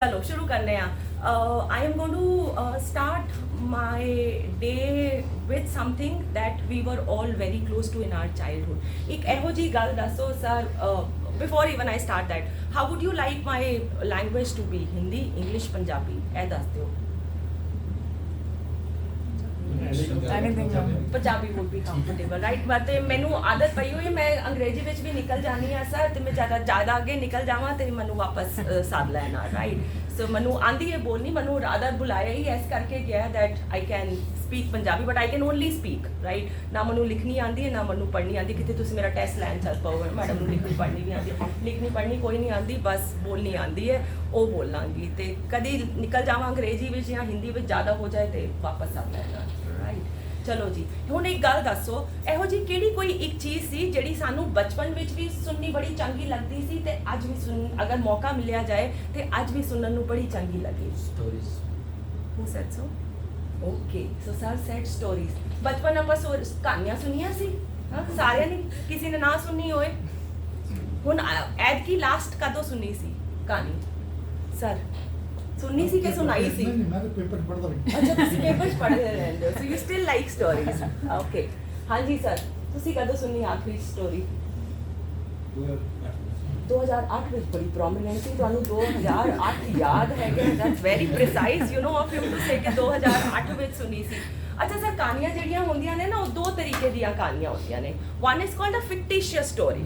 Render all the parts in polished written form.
चलो शुरू करने I am going to start my day with something that we were all very close to in our childhood एक ਇਹੋ ਜੀ ਗੱਲ ਦੱਸੋ sir before even I start that how would you like my language to be Hindi English Punjabi ਇਹ ਦੱਸ ਦਿਓ Punjabi would be comfortable right but ਮੈਨੂੰ ਆਦਤ ਪਈ ਹੋਈ ਮੈਂ ਅੰਗਰੇਜ਼ੀ ਵਿੱਚ ਵੀ ਨਿਕਲ ਜਾਣੀ ਆ ਸਰ ਤੇ ਮੈਂ ਜ਼ਿਆਦਾ ਅੱਗੇ ਨਿਕਲ ਜਾਵਾਂ ਤੇ ਮੈਨੂੰ ਵਾਪਸ ਸਾਧ ਲੈਣਾ ਰਾਈਟ ਸੋ ਮੈਨੂੰ ਆਂਦੀ ਹੈ ਬੋਲਣੀ ਮੈਨੂੰ ਰਾਦਰ ਬੁਲਾਇਆ ਹੀ ਇਸ ਕਰਕੇ ਗਿਆ that I can speak Punjabi but I can only speak right ਨਾ ਮੈਨੂੰ ਲਿਖਣੀ ਆਂਦੀ ਹੈ ਨਾ ਮੈਨੂੰ ਪੜ੍ਹਨੀ ਆਂਦੀ ਕਿਤੇ ਤੁਸੀਂ ਮੇਰਾ ਟੈਸਟ ਲੈਣ ਚੱਲ ਪਾਓ ਮੈਡਮ ਨੂੰ ਲਿਖਣੀ ਪੜ੍ਹਨੀ ਨਹੀਂ ਆਂਦੀ ਲਿਖਣੀ ਪੜ੍ਹਨੀ ਕੋਈ ਨਹੀਂ ਆਂਦੀ ਬਸ ਬੋਲਣੀ ਆਂਦੀ ਹੈ ਉਹ ਬੋਲਾਂਗੀ ਤੇ ਕਦੀ ਨਿਕਲ ਜਾਵਾਂ ਅੰਗਰੇਜ਼ੀ ਵਿੱਚ ਜਾਂ ਹਿੰਦੀ ਵਿੱਚ ਜ਼ਿਆਦਾ ਹੋ ਜਾਏ ਤੇ ਵਾਪਸ ਆ ਲੈਣਾ ਰਾਈਟ ਚਲੋ ਜੀ ਹੁਣ ਇੱਕ ਗੱਲ ਦੱਸੋ ਇਹੋ ਜੀ ਕਿਹੜੀ ਕੋਈ ਇੱਕ ਚੀਜ਼ ਸੀ ਜਿਹੜੀ ਸਾਨੂੰ ਬਚਪਨ ਵਿੱਚ ਵੀ ਸੁਣਨੀ ਬੜੀ ਚੰਗੀ ਲੱਗਦੀ ਸੀ ਤੇ ਅੱਜ ਵੀ ਸੁਣ ਅਗਰ ਮੌਕਾ ਮਿਲਿਆ ਜਾਏ ਤੇ ਅੱਜ ਵੀ ਸੁਣਨ ਨੂੰ ਬੜੀ ਚੰਗੀ ਲੱਗੇ Stories. Who said so? Okay, so sir said stories. ਬਚਪਨ ਆਪਾਂ ਕਹਾਣੀਆਂ ਸੁਣੀਆਂ ਸੀ ਹਾਂ ਸਾਰਿਆਂ ਨੇ ਕਿਸੇ ਨੇ ਨਾ ਸੁਣੀ ਹੋਏ ਹੁਣ ਐਡ ਕੀ ਲਾਸਟ ਕਦੋਂ ਸੁਣੀ ਸੀ ਕਹਾਣੀ ਸਰ ਸੁਣਨੀ ਸੀ ਕਿ ਸੁਣਾਈ ਸੀ ਨਹੀਂ ਮੈਂ ਤਾਂ ਪੇਪਰ ਪੜ੍ਹਦਾ ਰਹੀ ਅੱਛਾ ਤੁਸੀਂ ਪੇਪਰਸ ਪੜ੍ਹਦੇ ਰਹਿੰਦੇ ਹੋ so you still like stories okay ਹਾਂਜੀ ਸਰ ਤੁਸੀਂ ਕਦੋਂ ਸੁਣੀ ਆਖਰੀ ਸਟੋਰੀ 2008 ਵਿੱਚ ਬੜੀ ਪ੍ਰੋਮਿਨੈਂਟ ਸੀ ਤੁਹਾਨੂੰ 2008 ਯਾਦ ਹੈ ਕਿ that's very precise you know of you to say ਕਿ 2008 ਵਿੱਚ ਸੁਣੀ ਸੀ ਅੱਛਾ ਸਰ ਕਹਾਣੀਆਂ ਜਿਹੜੀਆਂ ਹੁੰਦੀਆਂ ਨੇ ਨਾ ਉਹ ਦੋ ਤਰੀਕੇ ਦੀਆਂ ਕਹਾਣੀਆਂ ਹੁੰਦੀਆਂ ਨੇ one is called a fictitious story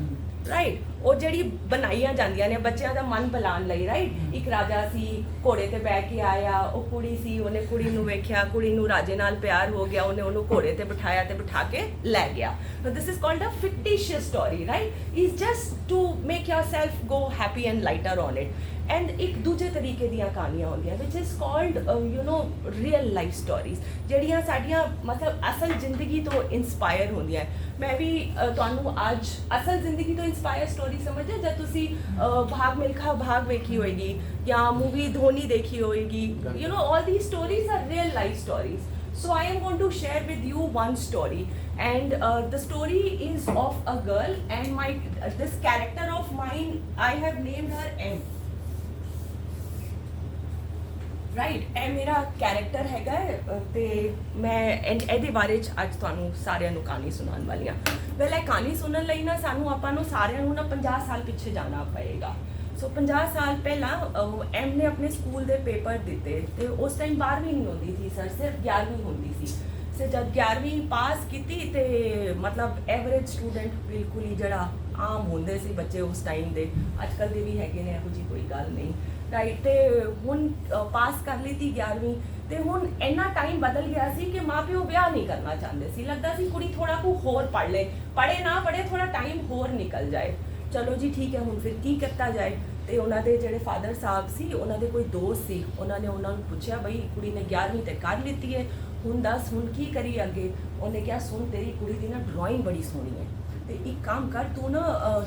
right ਉਹ ਜਿਹੜੀ ਬਣਾਈਆਂ ਜਾਂਦੀਆਂ ਨੇ ਬੱਚਿਆਂ ਦਾ ਮਨ ਬਲਾਉਣ ਲਈ ਰਾਈਟ ਇੱਕ ਰਾਜਾ ਸੀ ਘੋੜੇ ਤੇ ਬਹਿ ਕੇ ਆਇਆ ਉਹ ਕੁੜੀ ਸੀ ਉਹਨੇ ਕੁੜੀ ਨੂੰ ਵੇਖਿਆ ਕੁੜੀ ਨੂੰ ਰਾਜੇ ਨਾਲ ਪਿਆਰ ਹੋ ਗਿਆ ਉਹਨੇ ਉਹਨੂੰ ਘੋੜੇ ਤੇ ਬਿਠਾਇਆ ਤੇ ਬਿਠਾ ਕੇ ਲੈ ਗਿਆ so this is called a fictitious story right is just to make yourself go happy and lighter on it and ਇੱਕ ਦੂਜੇ ਤਰੀਕੇ ਦੀਆਂ ਕਹਾਣੀਆਂ ਹੁੰਦੀਆਂ ਵਿਚ is called you know real life stories ਜਿਹੜੀਆਂ ਸਾਡੀਆਂ ਮਤਲਬ ਅਸਲ ਜ਼ਿੰਦਗੀ ਤੋਂ ਇਨਸਪਾਇਰ ਹੁੰਦੀਆਂ ਮੈਂ ਵੀ ਤੁਹਾਨੂੰ ਅੱਜ ਅਸਲ ਜ਼ਿੰਦਗੀ ਤੋਂ ਇਨਸਪਾਇਰ ਸਟੋਰੀ ਸਮਝਦੇ ਜਦ ਤੁਸੀਂ ਭਾਗ ਮਿਲਖਾ ਭਾਗ ਵੇਖੀ ਹੋਏਗੀ ਜਾਂ ਮੂਵੀ ਧੋਨੀ ਦੇਖੀ ਹੋਏਗੀ you know all these stories are real life stories so I am going to share with you one story and the story is of a girl and this character of mine I have named her M right ਇਹ ਮੇਰਾ character ਹੈਗਾ ਤੇ ਮੈਂ ਇਹਦੇ ਬਾਰੇ ਚ ਅੱਜ ਤੁਹਾਨੂੰ ਸਾਰਿਆਂ ਨੂੰ ਕਹਾਣੀ ਸੁਣਾਉਣ ਵਾਲੀ ਹਾਂ ਵੈਲ ਇਹ ਕਹਾਣੀ ਸੁਣਨ ਲਈ ਨਾ ਸਾਨੂੰ ਆਪਾਂ ਨੂੰ ਸਾਰਿਆਂ ਨੂੰ ਨਾ 50 ਸਾਲ ਪਿੱਛੇ ਜਾਣਾ ਪਏਗਾ ਸੋ 50 ਸਾਲ ਪਹਿਲਾਂ ਐਮ ਨੇ ਆਪਣੇ ਸਕੂਲ ਦੇ ਪੇਪਰ ਦਿੱਤੇ ਤੇ ਉਸ ਟਾਈਮ 12ਵੀਂ ਨਹੀਂ ਹੁੰਦੀ ਸੀ ਸਰ ਸਿਰਫ 11ਵੀਂ ਹੁੰਦੀ ਸੀ ਸੇ ਜਦ 11ਵੀਂ ਪਾਸ ਕੀਤੀ ਤੇ ਮਤਲਬ ਐਵਰੇਜ ਸਟੂਡੈਂਟ ਬਿਲਕੁਲ ਹੀ ਜਿਹੜਾ ਆਮ ਹੁੰਦੇ ਸੀ ਬੱਚੇ ਉਸ ਟਾਈਮ ਦੇ ਅੱਜ ਕੱਲ੍ਹ ਦੇ ਵੀ ਹੈਗੇ ਨੇ ਇਹੋ ਜਿਹੀ ਕੋਈ ਗੱਲ ਨਹੀਂ ਰਾਈਟ ਤੇ ਹੁਣ ਪਾਸ ਕਰ ਲਈ ਤੀ 11ਵੀਂ ਤੇ ਹੁਣ ਇੰਨਾ ਟਾਈਮ ਬਦਲ ਗਿਆ ਸੀ ਕਿ ਮਾਪਿਓ ਵਿਆਹ ਨਹੀਂ ਕਰਨਾ ਚਾਹੁੰਦੇ ਸੀ ਲੱਗਦਾ ਸੀ ਕੁੜੀ ਥੋੜਾ ਕੁ ਹੋਰ ਪੜ੍ਹ ਲੇ ਪੜ੍ਹੇ ਨਾ ਪੜ੍ਹੇ ਥੋੜਾ ਟਾਈਮ ਹੋਰ ਨਿਕਲ ਜਾਏ ਚਲੋ ਜੀ ਠੀਕ ਹੈ ਹੁਣ ਫਿਰ ਕੀ ਕੀਤਾ ਜਾਏ ਤੇ ਉਹਨਾਂ ਦੇ ਜਿਹੜੇ ਫਾਦਰ ਸਾਹਿਬ ਸੀ ਉਹਨਾਂ ਦੇ ਕੋਈ ਦੋਸਤ ਸੀ ਉਹਨਾਂ ਨੇ ਉਹਨਾਂ ਨੂੰ ਪੁੱਛਿਆ ਬਈ ਕੁੜੀ ਨੇ 11ਵੀਂ ਤੇ ਕਰ ਲਿੱਤੀ ਹੈ ਹੁਣ ਦੱਸ ਹੁਣ ਕੀ ਕਰੀ ਅੱਗੇ ਉਹਨੇ ਕਿਹਾ ਸੁਣ ਤੇਰੀ ਕੁੜੀ ਦੀ ਨਾ ਡਰਾਇੰਗ ਬੜੀ ਸੋਹਣੀ ਹੈ ਤੇ ਇੱਕ ਕੰਮ ਕਰ ਤੂੰ ਨਾ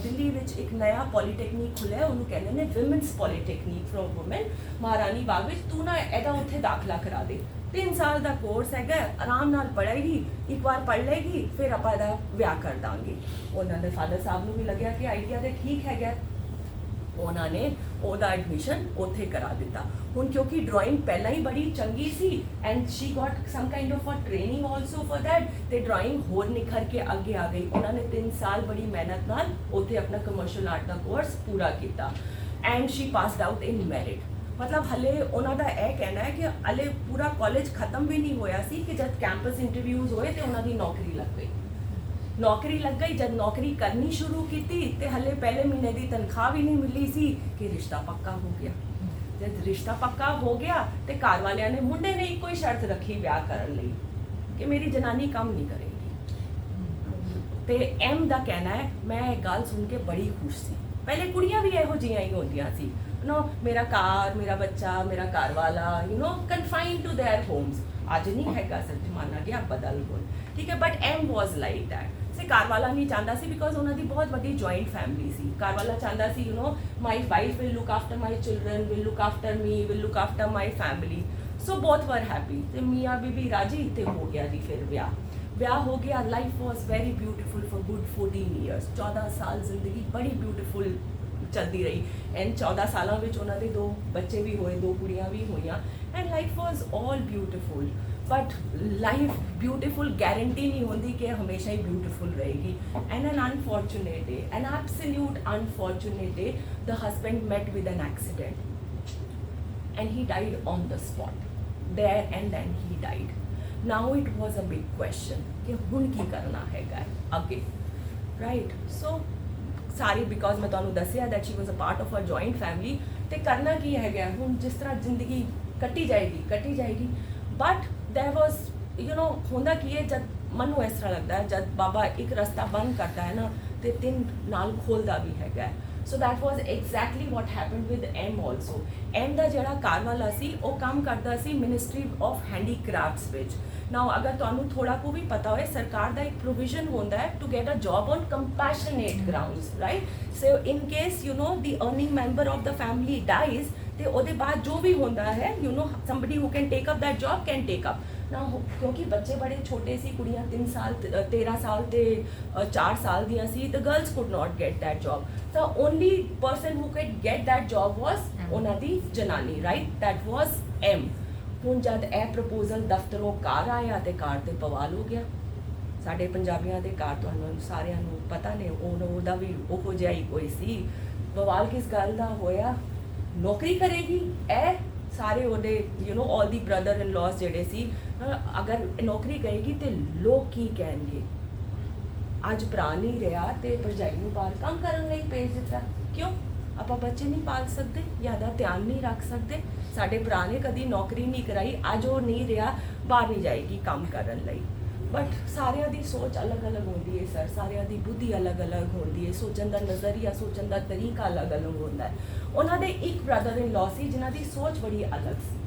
ਦਿੱਲੀ ਵਿੱਚ ਇੱਕ ਨਇਆ ਪੋਲੀਟੈਕਨਿਕ ਖੁੱਲਿਆ ਉਹਨੂੰ ਕਹਿੰਦੇ ਨੇ ਵਿਮਨਸ ਪੋਲੀਟੈਕਨਿਕ ਫਰੋਮ ਵੂਮਨ ਮਹਾਰਾਣੀ ਬਾਗ ਵਿੱਚ ਤੂੰ ਨਾ ਇਹਦਾ ਉੱਥੇ ਦਾਖਲਾ ਕਰਾ ਦੇ 3 ਸਾਲ ਦਾ ਕੋਰਸ ਹੈਗਾ ਆਰਾਮ ਨਾਲ ਪੜ੍ਹੇਗੀ ਇੱਕ ਵਾਰ ਪੜ੍ਹ ਲਏਗੀ ਫਿਰ ਆਪਾਂ ਇਹਦਾ ਵਿਆਹ ਕਰ ਦਾਂਗੇ ਉਹਨਾਂ ਦੇ ਫਾਦਰ ਸਾਹਿਬ ਨੂੰ ਵੀ ਲੱਗਿਆ ਕਿ ਆਈਡੀਆ ਤੇ ਠੀਕ ਹੈਗਾ ਉਹਨਾਂ ਨੇ ਉਹਦਾ ਐਡਮਿਸ਼ਨ ਉੱਥੇ ਕਰਾ ਦਿੱਤਾ ਹੁਣ ਕਿਉਂਕਿ ਡਰਾਇੰਗ ਪਹਿਲਾਂ ਹੀ ਬੜੀ ਚੰਗੀ ਸੀ and she got some kind of a training also for that ਤੇ ਡਰਾਇੰਗ ਹੋਰ ਨਿਖਰ ਕੇ ਅੱਗੇ ਆ ਗਈ ਉਹਨਾਂ ਨੇ 3 ਸਾਲ ਬੜੀ ਮਿਹਨਤ ਨਾਲ ਉੱਥੇ ਆਪਣਾ ਕਮਰਸ਼ੀਅਲ ਆਰਟ ਦਾ ਕੋਰਸ ਪੂਰਾ ਕੀਤਾ and she passed out in merit ਮਤਲਬ ਹਲੇ ਉਹਨਾਂ ਦਾ ਇਹ ਕਹਿਣਾ ਹੈ ਕਿ ਹਲੇ ਪੂਰਾ ਕਾਲਜ ਖਤਮ ਵੀ ਨਹੀਂ ਹੋਇਆ ਸੀ ਕਿ ਜਦ ਕੈਂਪਸ ਇੰਟਰਵਿਊਜ਼ ਹੋਏ ਤੇ ਉਹਨਾਂ ਦੀ ਨੌਕਰੀ ਲੱਗ ਗਈ ਨੌਕਰੀ ਲੱਗ ਗਈ ਜਦ ਨੌਕਰੀ ਕਰਨੀ ਸ਼ੁਰੂ ਕੀਤੀ ਤੇ ਹਲੇ ਪਹਿਲੇ ਮਹੀਨੇ ਦੀ ਤਨਖਾਹ ਵੀ ਨਹੀਂ ਮਿਲੀ ਸੀ ਕਿ ਰਿਸ਼ਤਾ ਪੱਕਾ ਹੋ ਗਿਆ ਜਦ ਰਿਸ਼ਤਾ ਪੱਕਾ ਹੋ ਗਿਆ ਤੇ ਘਰ ਵਾਲਿਆਂ ਨੇ ਮੁੰਡੇ ਨੇ ਇੱਕੋ ਹੀ ਸ਼ਰਤ ਰੱਖੀ ਵਿਆਹ ਕਰਨ ਲਈ ਕਿ ਮੇਰੀ ਜਨਾਨੀ ਕੰਮ ਨਹੀਂ ਕਰੇਗੀ ਤੇ ਐਮ ਦਾ ਕਹਿਣਾ ਹੈ ਮੈਂ ਇਹ ਗੱਲ ਸੁਣ ਕੇ ਬੜੀ ਖੁਸ਼ ਸੀ ਪਹਿਲੇ ਕੁੜੀਆਂ ਵੀ ਇਹੋ ਜਿਹੀਆਂ ਹੀ ਹੁੰਦੀਆਂ ਸੀ ਨੋ ਮੇਰਾ ਘਰ ਮੇਰਾ ਬੱਚਾ ਮੇਰਾ ਘਰ ਵਾਲਾ you know confined to their homes ਅੱਜ ਨਹੀਂ ਹੈਗਾ ਸਰ ਜ਼ਮਾਨਾ ਗਿਆ ਬਦਲ ਗਿਆ ਠੀਕ ਹੈ but am was like that ਸੇ ਘਰ ਵਾਲਾ ਨਹੀਂ ਚਾਹੁੰਦਾ ਸੀ ਬਿਕੋਜ਼ ਉਹਨਾਂ ਦੀ ਬਹੁਤ ਵੱਡੀ ਜੁਆਇੰਟ ਫੈਮਿਲੀ ਸੀ ਘਰ ਵਾਲਾ ਚਾਹੁੰਦਾ ਸੀ you know my wife will look after my children will look after me will look after my family so both were happy ਤੇ ਮੀਆਂ ਬੀਬੀ ਰਾਜੀ ਤੇ ਹੋ ਗਿਆ ਜੀ ਫਿਰ ਵਿਆਹ ਹੋ ਗਿਆ life was very beautiful for good 14 years 14 ਸਾਲ ਜ਼ਿੰਦਗੀ ਬੜੀ ਬਿਊਟੀਫੁਲ ਚਲਦੀ ਰਹੀ ਐਂਡ 14 ਸਾਲਾਂ ਵਿੱਚ ਉਹਨਾਂ ਦੇ 2 ਬੱਚੇ ਵੀ ਹੋਏ, 2 ਕੁੜੀਆਂ ਵੀ ਹੋਈਆਂ and life was all beautiful. But life beautiful guarantee ਨਹੀਂ ਹੁੰਦੀ ਕਿ ਹਮੇਸ਼ਾ ਹੀ ਬਿਊਟੀਫੁਲ ਰਹੇਗੀ। And an unfortunate day, an absolute unfortunate day, the husband met with an accident and he died on the spot there and then he died. Now it was a big question ਕਿ ਹੁਣ ਕੀ ਕਰਨਾ ਹੈਗਾ ਅੱਗੇ, right. So sorry because ਮੈਂ ਤੁਹਾਨੂੰ ਦੱਸਿਆ that she was a part of a joint family, ਤੇ ਕਰਨਾ ਕੀ ਹੈਗਾ ਹੁਣ, ਜਿਸ ਤਰ੍ਹਾਂ ਜ਼ਿੰਦਗੀ ਕੱਟੀ ਜਾਏਗੀ। ਬਟ there was ਹੁੰਦਾ ਕੀ ਹੈ, ਜਦ ਮਨ ਨੂੰ ਇਸ ਤਰ੍ਹਾਂ ਲੱਗਦਾ ਹੈ ਜਦ ਬਾਬਾ ਇੱਕ ਰਸਤਾ ਬੰਦ ਕਰਦਾ ਹੈ ਨਾ ਤੇ 3 ਨਾਲ ਖੋਲਦਾ ਵੀ ਹੈਗਾ। So that was exactly what happened with M also. M ਦਾ ਜਿਹੜਾ ਘਰ ਵਾਲਾ ਸੀ ਉਹ ਕੰਮ ਕਰਦਾ ਸੀ ਮਿਨਿਸਟਰੀ ਆਫ ਹੈਂਡੀਕ੍ਰਾਫਟਸ ਵਿੱਚ। ਨਾਓ ਅਗਰ ਤੁਹਾਨੂੰ ਥੋੜਾ ਕੋ ਵੀ ਪਤਾ ਹੋਏ, ਸਰਕਾਰ ਦਾ ਇੱਕ ਪ੍ਰੋਵੀਜ਼ਨ ਹੁੰਦਾ ਹੈ to get a job on compassionate grounds, right. So in case the earning member of the family dies, ਤੇ ਉਹਦੇ ਬਾਅਦ ਜੋ ਵੀ ਹੁੰਦਾ ਹੈ somebody who can take up that job can take up। ਨਾ ਕਿਉਂਕਿ ਬੱਚੇ ਬੜੇ ਛੋਟੇ ਸੀ, ਕੁੜੀਆਂ 3 ਸਾਲ 13 ਸਾਲ ਤੇ 4 ਸਾਲ ਦੀਆਂ ਸੀ, the girls could not get that job। the only person who could get that job was ਉਹਨਾਂ ਦੀ ਜਨਾਨੀ, right, that was M। ਹੁਣ ਜਦ ਇਹ ਪ੍ਰਪੋਜ਼ਲ ਦਫ਼ਤਰੋਂ ਘਰ ਆਇਆ ਤੇ ਘਰ ਤੇ ਬਵਾਲ ਹੋ ਗਿਆ। ਸਾਡੇ ਪੰਜਾਬੀਆਂ ਦੇ ਘਰ ਤੁਹਾਨੂੰ ਸਾਰਿਆਂ ਨੂੰ ਪਤਾ ਨੇ, ਉਹਦਾ ਵੀ ਉਹੋ ਜਿਹਾ ਹੀ ਕੋਈ ਸੀ। ਬਵਾਲ ਕਿਸ ਗੱਲ ਦਾ ਹੋਇਆ, ਨੌਕਰੀ ਕਰੇਗੀ ਇਹ ਸਾਰੇ ਉਹਦੇ ਆਲ ਦੀ ਬ੍ਰਦਰ ਇਨ ਲਾਸ ਜਿਹੜੇ ਸੀ, ਅਗਰ ਨੌਕਰੀ ਕਰੇਗੀ ਤੇ ਲੋਕ ਕੀ ਕਹਿਣਗੇ। ਅੱਜ ਭਰਾ ਨਹੀਂ ਰਿਹਾ ਤੇ ਭਰਜਾਈ ਨੂੰ ਬਾਹਰ ਕੰਮ ਕਰਨ ਲਈ ਭੇਜ ਦਿੱਤਾ। ਕਿਉਂ? ਆਪਾਂ ਬੱਚੇ ਨਹੀਂ ਪਾਲ ਸਕਦੇ ਜਾਂ ਦਾ ਧਿਆਨ ਨਹੀਂ ਰੱਖ ਸਕਦੇ। ਸਾਡੇ ਭਰਾ ਨੇ ਕਦੀ ਨੌਕਰੀ ਨਹੀਂ ਕਰਾਈ, ਅੱਜ ਉਹ ਨਹੀਂ ਰਿਹਾ, ਬਾਹਰ ਨਹੀਂ ਜਾਏਗੀ ਕੰਮ ਕਰਨ ਲਈ। ਬਟ ਸਾਰਿਆਂ ਦੀ ਸੋਚ ਅਲੱਗ-ਅਲੱਗ ਹੁੰਦੀ ਹੈ ਸਰ, ਸਾਰਿਆਂ ਦੀ ਬੁੱਧੀ ਅਲੱਗ-ਅਲੱਗ ਹੁੰਦੀ ਹੈ, ਸੋਚਣ ਦਾ ਨਜ਼ਰੀਆ, ਸੋਚਣ ਦਾ ਤਰੀਕਾ ਅਲੱਗ-ਅਲੱਗ ਹੁੰਦਾ ਹੈ। ਉਹਨਾਂ ਦੇ ਇੱਕ ਬ੍ਰਦਰ ਇਨ ਲਾਅ ਸੀ ਜਿਨ੍ਹਾਂ ਦੀ ਸੋਚ ਬੜੀ ਅਲੱਗ ਸੀ।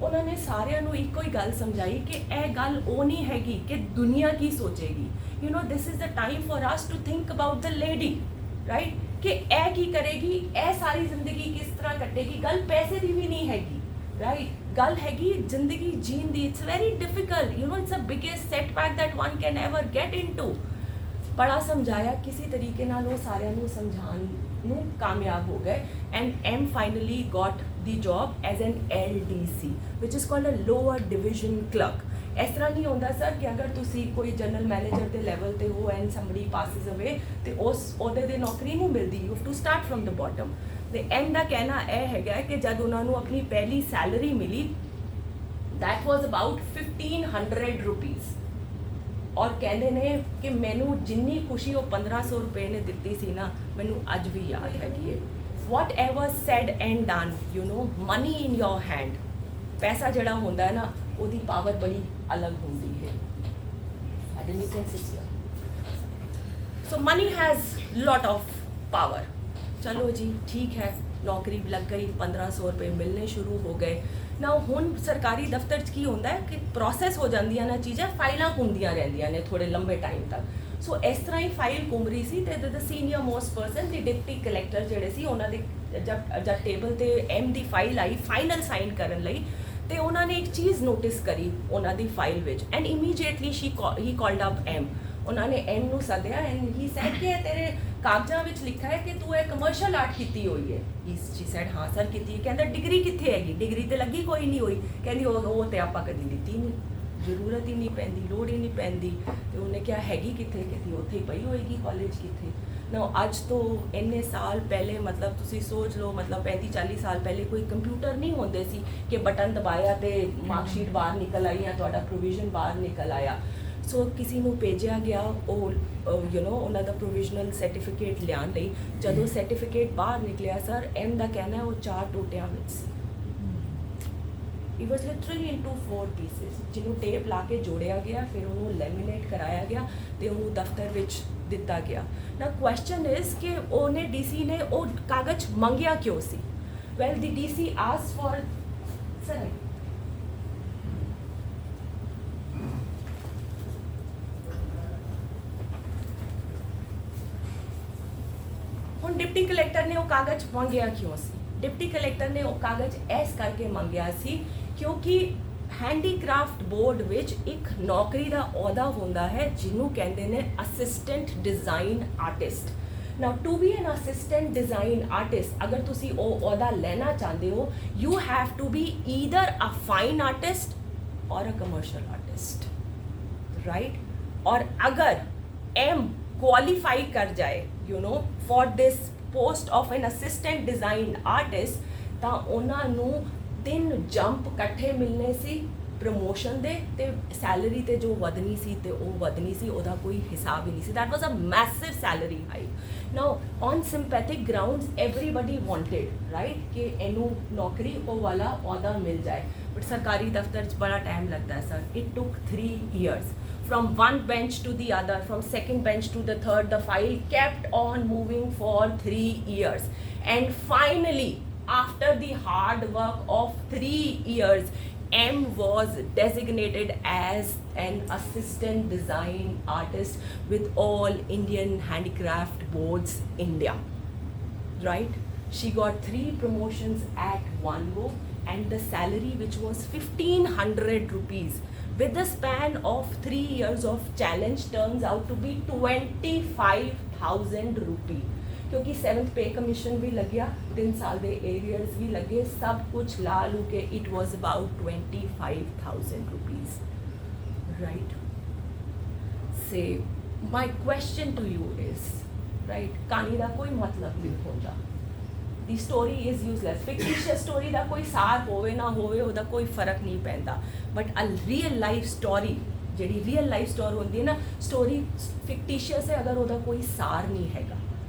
ਉਹਨਾਂ ਨੇ ਸਾਰਿਆਂ ਨੂੰ ਇੱਕੋ ਹੀ ਗੱਲ ਸਮਝਾਈ ਕਿ ਇਹ ਗੱਲ ਉਹ ਨਹੀਂ ਹੈਗੀ ਕਿ ਦੁਨੀਆ ਕੀ ਸੋਚੇਗੀ। This is the time for us to think about the lady, right, ਕਿ ਇਹ ਕੀ ਕਰੇਗੀ, ਇਹ ਸਾਰੀ ਜ਼ਿੰਦਗੀ ਕਿਸ ਤਰ੍ਹਾਂ ਕੱਟੇਗੀ। ਗੱਲ ਪੈਸੇ ਦੀ ਵੀ ਨਹੀਂ ਹੈਗੀ, ਰਾਈਟ, ਗੱਲ ਹੈਗੀ ਜ਼ਿੰਦਗੀ ਜੀਣ ਦੀ। It's very difficult, it's a biggest setback that one can ever get into. ਬੜਾ ਸਮਝਾਇਆ, ਕਿਸੇ ਤਰੀਕੇ ਨਾਲ ਉਹ ਸਾਰਿਆਂ ਨੂੰ ਸਮਝਾਉਣ ਨੂੰ ਕਾਮਯਾਬ ਹੋ ਗਏ and am finally got the job as an LDC which is called a lower division clerk. ਇਸ ਤਰ੍ਹਾਂ ਨਹੀਂ ਹੁੰਦਾ ਸਰ ਕਿ ਅਗਰ ਤੁਸੀਂ ਕੋਈ ਜਨਰਲ ਮੈਨੇਜਰ ਦੇ ਲੈਵਲ ਤੇ ਹੋ ਐਂਡ ਸਮਬਡੀ ਪਾਸਿਸ ਅਵੇ ਤੇ ਉਸ ਅਹੁਦੇ ਦੇ ਨੌਕਰੀ ਨਹੀਂ ਮਿਲਦੀ, you have to start from the bottom. ਤੇ ਐਮ ਦਾ ਕਹਿਣਾ ਇਹ ਹੈਗਾ ਕਿ ਜਦ ਉਹਨਾਂ ਨੂੰ ਆਪਣੀ ਪਹਿਲੀ ਸੈਲਰੀ ਮਿਲੀ that was about 1500 rupees, ਔਰ ਕਹਿੰਦੇ ਨੇ ਕਿ ਮੈਨੂੰ ਜਿੰਨੀ ਖੁਸ਼ੀ ਉਹ 1500 ਰੁਪਏ ਨੇ ਦਿੱਤੀ ਸੀ ਨਾ, ਮੈਨੂੰ ਅੱਜ ਵੀ ਯਾਦ ਹੈਗੀ ਹੈ। Whatever said and done, money in your hand, ਪੈਸਾ ਜਿਹੜਾ ਹੁੰਦਾ ਹੈ ਨਾ ਉਹਦੀ ਪਾਵਰ ਬੜੀ ਅਲੱਗ ਹੁੰਦੀ ਹੈ। So many has lot of power. ਚਲੋ ਜੀ ਠੀਕ ਹੈ, ਨੌਕਰੀ ਲੱਗ ਗਈ, 1500 ਰੁਪਏ ਮਿਲਣੇ ਸ਼ੁਰੂ ਹੋ ਗਏ ਨਾ। ਹੁਣ ਸਰਕਾਰੀ ਦਫ਼ਤਰ 'ਚ ਕੀ ਹੁੰਦਾ ਹੈ ਕਿ ਪ੍ਰੋਸੈਸ ਹੋ ਜਾਂਦੀਆਂ ਨੇ ਚੀਜ਼ਾਂ, ਫਾਈਲਾਂ ਘੁੰਮਦੀਆਂ ਰਹਿੰਦੀਆਂ ਨੇ ਥੋੜੇ ਲੰਬੇ ਟਾਈਮ ਤੱਕ। ਸੋ ਇਸ ਤਰ੍ਹਾਂ ਹੀ ਫਾਈਲ ਘੁੰਮ ਰਹੀ ਸੀ ਤੇ ਦ ਸੀਨੀਅਰ ਮੋਸਟ ਪਰਸਨ, ਦੀ ਡਿਪਟੀ ਕਲੈਕਟਰ ਜਿਹੜੇ ਸੀ, ਉਹਨਾਂ ਦੇ ਜਦ ਟੇਬਲ ਤੇ ਐਮ ਦੀ ਫਾਈਲ ਆਈ ਫਾਈਨਲ ਸਾਈਨ ਕਰਨ ਲਈ, ਤੇ ਉਹਨਾਂ ਨੇ ਇੱਕ ਚੀਜ਼ ਨੋਟਿਸ ਕਰੀ ਉਹਨਾਂ ਦੀ ਫਾਈਲ ਵਿੱਚ and immediately he called up M. ਉਹਨਾਂ ਨੇ ਐਮ ਨੂੰ ਸੱਦਿਆ ਐਂਡ ਹੀ ਸੈਡ ਕਿ ਤੇਰੇ ਕਾਗਜ਼ਾਂ ਵਿੱਚ ਲਿਖਿਆ ਹੈ ਕਿ ਤੂੰ ਇਹ ਕਮਰਸ਼ੀਅਲ ਆਰਟ ਕੀਤੀ ਹੋਈ ਹੈ। ਸ਼ੀ ਸੈਡ ਹਾਂ ਸਰ ਕੀਤੀ ਹੈ। ਕਹਿੰਦਾ ਡਿਗਰੀ ਕਿੱਥੇ ਹੈਗੀ? ਡਿਗਰੀ ਤੇ ਲੱਗੀ ਕੋਈ ਨਹੀਂ ਹੋਈ। ਕਹਿੰਦੀ ਉਹ ਤੇ ਆਪਾਂ ਕਦੀ ਲਿੱਤੀ ਨਹੀਂ, ਜ਼ਰੂਰਤ ਹੀ ਨਹੀਂ ਪੈਂਦੀ, ਲੋੜ ਹੀ ਨਹੀਂ ਪੈਂਦੀ। ਤੇ ਉਹਨੇ ਕਿਹਾ ਹੈਗੀ ਕਿੱਥੇ? ਕਹਿੰਦੀ ਉੱਥੇ ਹੀ ਪਈ ਹੋਏਗੀ, ਕਾਲਜ ਕਿੱਥੇ ਨਾ। ਅੱਜ ਤੋਂ ਇੰਨੇ ਸਾਲ ਪਹਿਲੇ, ਮਤਲਬ ਤੁਸੀਂ ਸੋਚ ਲਓ, ਮਤਲਬ 35-40 ਸਾਲ ਪਹਿਲੇ ਕੋਈ ਕੰਪਿਊਟਰ ਨਹੀਂ ਹੁੰਦੇ ਸੀ ਕਿ ਬਟਨ ਦਬਾਇਆ ਤੇ ਮਾਰਕਸ਼ੀਟ ਬਾਹਰ ਨਿਕਲ ਆਈ ਜਾਂ ਤੁਹਾਡਾ ਪ੍ਰੋਵੀਜ਼ਨ ਬਾਹਰ ਨਿਕਲ ਆਇਆ। ਸੋ ਕਿਸੇ ਨੂੰ ਭੇਜਿਆ ਗਿਆ ਉਹ ਉਹਨਾਂ ਦਾ ਪ੍ਰੋਵੀਜ਼ਨਲ ਸਰਟੀਫਿਕੇਟ ਲਿਆਉਣ ਲਈ। ਜਦੋਂ ਸਰਟੀਫਿਕੇਟ ਬਾਹਰ ਨਿਕਲਿਆ ਸਰ, ਐਮ ਦਾ ਕਹਿਣਾ ਉਹ 4 ਟੋਟਿਆਂ ਵਿੱਚ ਸੀ। It was literally into 4 pieces, ਜਿਹਨੂੰ ਟੇਪ ਲਾ ਕੇ ਜੋੜਿਆ ਗਿਆ, ਫਿਰ ਉਹਨੂੰ ਲੈਮੀਨੇਟ ਕਰਾਇਆ ਗਿਆ ਤੇ ਉਹਨੂੰ ਦਫ਼ਤਰ ਵਿੱਚ ਦਿੱਤਾ ਗਿਆ ਨਾ। ਕੁਐਸਚਨ ਇਜ਼ ਕਿ ਉਹਨੇ DC ਨੇ ਉਹ ਕਾਗਜ਼ ਮੰਗਿਆ ਕਿਉਂ ਸੀ? Well the DC ask for sir, ਹੁਣ ਡਿਪਟੀ ਕਲੈਕਟਰ ਨੇ ਉਹ ਕਾਗਜ਼ ਮੰਗਿਆ ਕਿਉਂ ਸੀ? ਡਿਪਟੀ ਕਲੈਕਟਰ ਨੇ ਉਹ ਕਾਗਜ਼ ਇਸ ਕਰਕੇ ਮੰਗਿਆ ਸੀ ਕਿਉਂਕਿ ਹੈਂਡੀਕ੍ਰਾਫਟ ਬੋਰਡ ਵਿੱਚ ਇੱਕ ਨੌਕਰੀ ਦਾ ਅਹੁਦਾ ਹੁੰਦਾ ਹੈ ਜਿਹਨੂੰ ਕਹਿੰਦੇ ਨੇ assistant design artist. Now to be an assistant design artist, अगर तुसी ओ ओहदा लेना चाहते हो, you have to be either a fine artist or a commercial artist, right? और अगर M qualify कर जाए, you know, for this post of an assistant design artist, ਤਾਂ ਉਹਨਾਂ ਨੂੰ 3 ਜੰਪ ਇਕੱਠੇ ਮਿਲਨੇ ਸੀ ਪ੍ਰਮੋਸ਼ਨ ਦੇ, ਤੇ ਸੈਲਰੀ ਤੇ ਜੋ ਵਧਣੀ ਸੀ ਤੇ ਉਹ ਵਧਣੀ ਸੀ, ਉਹਦਾ ਕੋਈ ਹਿਸਾਬ ਹੀ ਨਹੀਂ ਸੀ. That was a massive salary hike. Now on sympathetic grounds everybody wanted, right, ਕਿ ਇਹਨੂੰ ਨੌਕਰੀ ਉਹ ਵਾਲਾ ਅਹੁਦਾ ਮਿਲ ਜਾਏ, ਬਟ ਸਰਕਾਰੀ ਦਫ਼ਤਰ 'ਚ ਬੜਾ ਟਾਈਮ ਲੱਗਦਾ ਹੈ sir. It took 3 years from one bench to the other, from second bench to the third. The file kept on moving for 3 years, and finally, after the hard work of 3 years, M was designated as an assistant design artist with All Indian Handicraft Boards India, right? She got 3 promotions at one go, and the salary, which was 1500 rupees, with the span of 3 years of challenge, turns out to be 25,000 rupee. क्योंकि 7th पे commission भी लग गया, 3 साल दे arrears भी लगे, सब कुछ ला लू के it was about 25,000 rupees, right? से my question to you is, right, कहानी का कोई मतलब नहीं होता. The story is useless. Fictitious story का कोई सार होवे ना होवे, ਉਹਦਾ कोई फर्क नहीं पैंदा, but a real life story, ਜਿਹੜੀ रियल लाइफ स्टोरी होंदी है ना, स्टोरी फिक्टिशियस है अगर ਉਹਦਾ कोई सार नहीं हैगा,